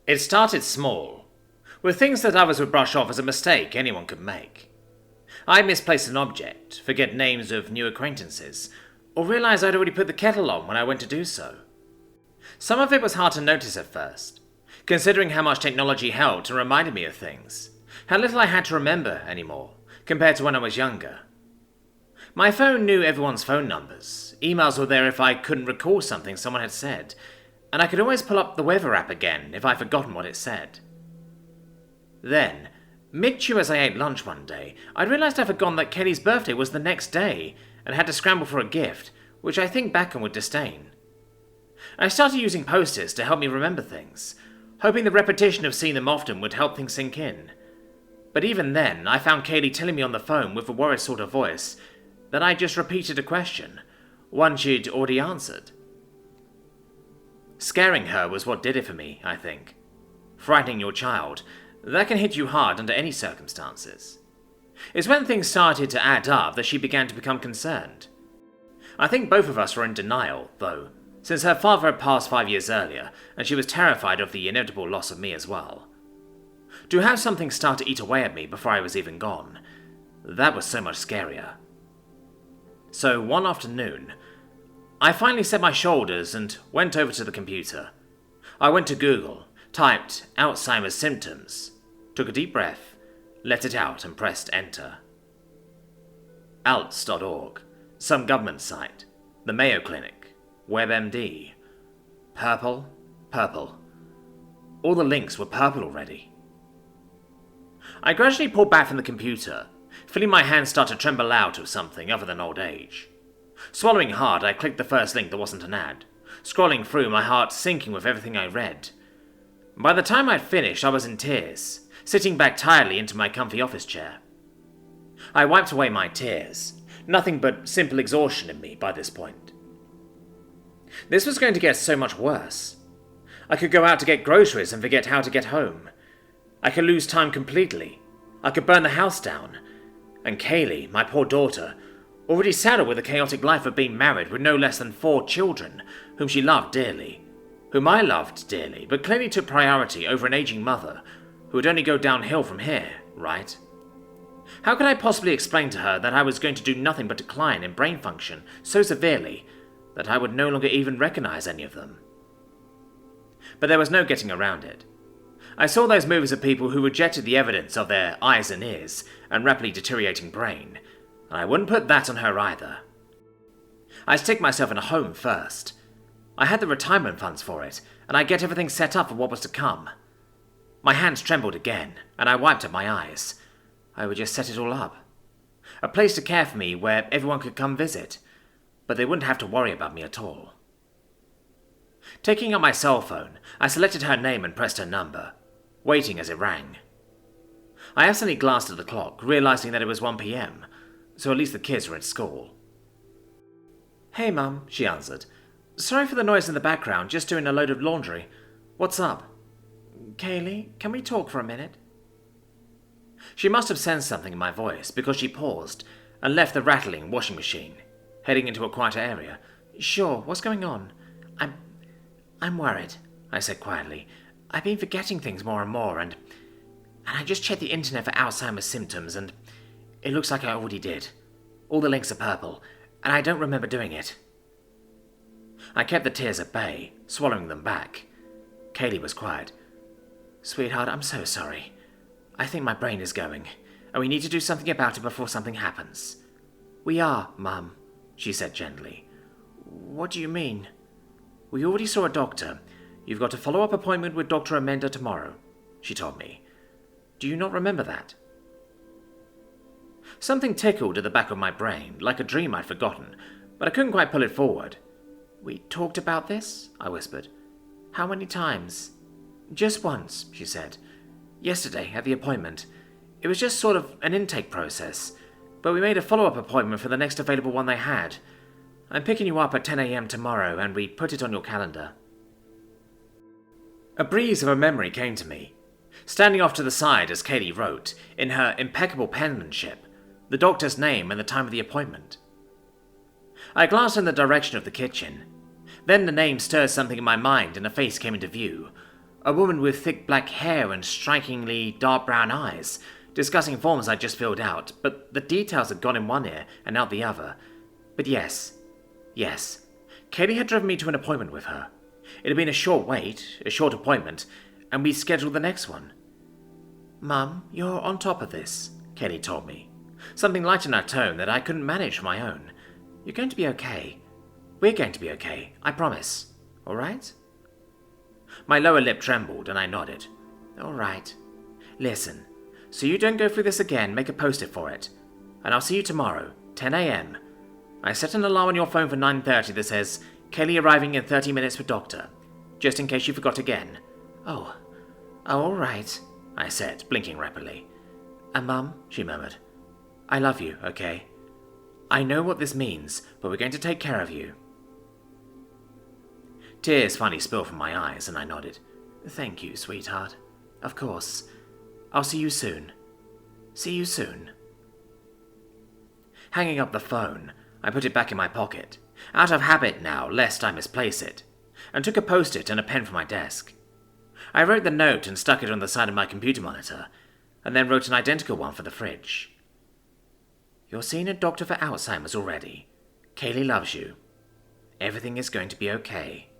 It started small, with things that others would brush off as a mistake anyone could make. I misplaced an object, forget names of new acquaintances, or realise I'd already put the kettle on when I went to do so. Some of it was hard to notice at first, considering how much technology helped and reminded me of things, how little I had to remember anymore, compared to when I was younger. My phone knew everyone's phone numbers, emails were there if I couldn't recall something someone had said, and I could always pull up the weather app again if I'd forgotten what it said. Then, mid-chew as I ate lunch one day, I realised I'd forgotten that Kelly's birthday was the next day, and had to scramble for a gift, which I think back on with disdain. I started using posters to help me remember things, hoping the repetition of seeing them often would help things sink in. But even then, I found Kaylee telling me on the phone with a worried sort of voice that I just repeated a question, one she'd already answered. Scaring her was what did it for me, I think. Frightening your child, that can hit you hard under any circumstances. It's when things started to add up that she began to become concerned. I think both of us were in denial, though, since her father had passed 5 years earlier, and she was terrified of the inevitable loss of me as well. To have something start to eat away at me before I was even gone, that was so much scarier. So one afternoon, I finally set my shoulders and went over to the computer. I went to Google, typed Alzheimer's symptoms, took a deep breath, let it out and pressed enter. Alts.org, some government site, the Mayo Clinic, WebMD. Purple, purple. All the links were purple already. I gradually pulled back from the computer, feeling my hands start to tremble out of something other than old age. Swallowing hard, I clicked the first link that wasn't an ad, scrolling through, my heart sinking with everything I read. By the time I'd finished, I was in tears, sitting back tiredly into my comfy office chair. I wiped away my tears, nothing but simple exhaustion in me by this point. This was going to get so much worse. I could go out to get groceries and forget how to get home. I could lose time completely. I could burn the house down. And Kaylee, my poor daughter, already saddled with the chaotic life of being married with no less than 4 children, whom she loved dearly, whom I loved dearly, but clearly took priority over an aging mother, who would only go downhill from here, right? How could I possibly explain to her that I was going to do nothing but decline in brain function so severely that I would no longer even recognize any of them? But there was no getting around it. I saw those movies of people who rejected the evidence of their eyes and ears and rapidly deteriorating brain, and I wouldn't put that on her either. I'd stick myself in a home first. I had the retirement funds for it, and I'd get everything set up for what was to come. My hands trembled again, and I wiped at my eyes. I would just set it all up. A place to care for me where everyone could come visit, but they wouldn't have to worry about me at all. Taking up my cell phone, I selected her name and pressed her number, waiting as it rang. I accidentally glanced at the clock, realizing that it was 1 p.m, so at least the kids were at school. "Hey, Mum," she answered. "Sorry for the noise in the background, just doing a load of laundry. What's up?" "Kaylee, can we talk for a minute?" She must have sensed something in my voice, because she paused and left the rattling washing machine, heading into a quieter area. "Sure, what's going on?" I'm worried," I said quietly. "I've been forgetting things more and more, and I just checked the internet for Alzheimer's symptoms, and it looks like I already did. All the links are purple, and I don't remember doing it." I kept the tears at bay, swallowing them back. Kaylee was quiet. "Sweetheart, I'm so sorry. I think my brain is going, and we need to do something about it before something happens." "We are, Mum," she said gently. "What do you mean?" "We already saw a doctor. You've got a follow-up appointment with Dr. Amenda tomorrow," she told me. "Do you not remember that?" Something tickled at the back of my brain, like a dream I'd forgotten, but I couldn't quite pull it forward. "We talked about this?" I whispered. "How many times?" "Just once," she said. "Yesterday, at the appointment. It was just sort of an intake process, but we made a follow-up appointment for the next available one they had. I'm picking you up at 10 a.m. tomorrow, and we put it on your calendar." A breeze of a memory came to me, standing off to the side as Kaylee wrote, in her impeccable penmanship, the doctor's name and the time of the appointment. I glanced in the direction of the kitchen. Then the name stirred something in my mind and a face came into view. A woman with thick black hair and strikingly dark brown eyes, discussing forms I'd just filled out, but the details had gone in one ear and out the other. But yes, Kaylee had driven me to an appointment with her. It had been a short wait, a short appointment, and we scheduled the next one. "Mum, you're on top of this," Kaylee told me, something light in her tone that I couldn't manage for my own. "You're going to be okay. We're going to be okay, I promise. All right?" My lower lip trembled and I nodded. "All right. Listen, so you don't go through this again, make a post-it for it. And I'll see you tomorrow, 10 a.m. I set an alarm on your phone for 9:30 that says, 'Kaylee arriving in 30 minutes for doctor,' just in case you forgot again." Oh, all right," I said, blinking rapidly. "And Mum," she murmured, "I love you, okay? I know what this means, but we're going to take care of you." Tears finally spilled from my eyes, and I nodded. "Thank you, sweetheart. Of course. I'll see you soon. See you soon." Hanging up the phone, I put it back in my pocket, out of habit now, lest I misplace it, and took a post-it and a pen from my desk. I wrote the note and stuck it on the side of my computer monitor, and then wrote an identical one for the fridge. "You're seeing a doctor for Alzheimer's already. Kaylee loves you. Everything is going to be okay."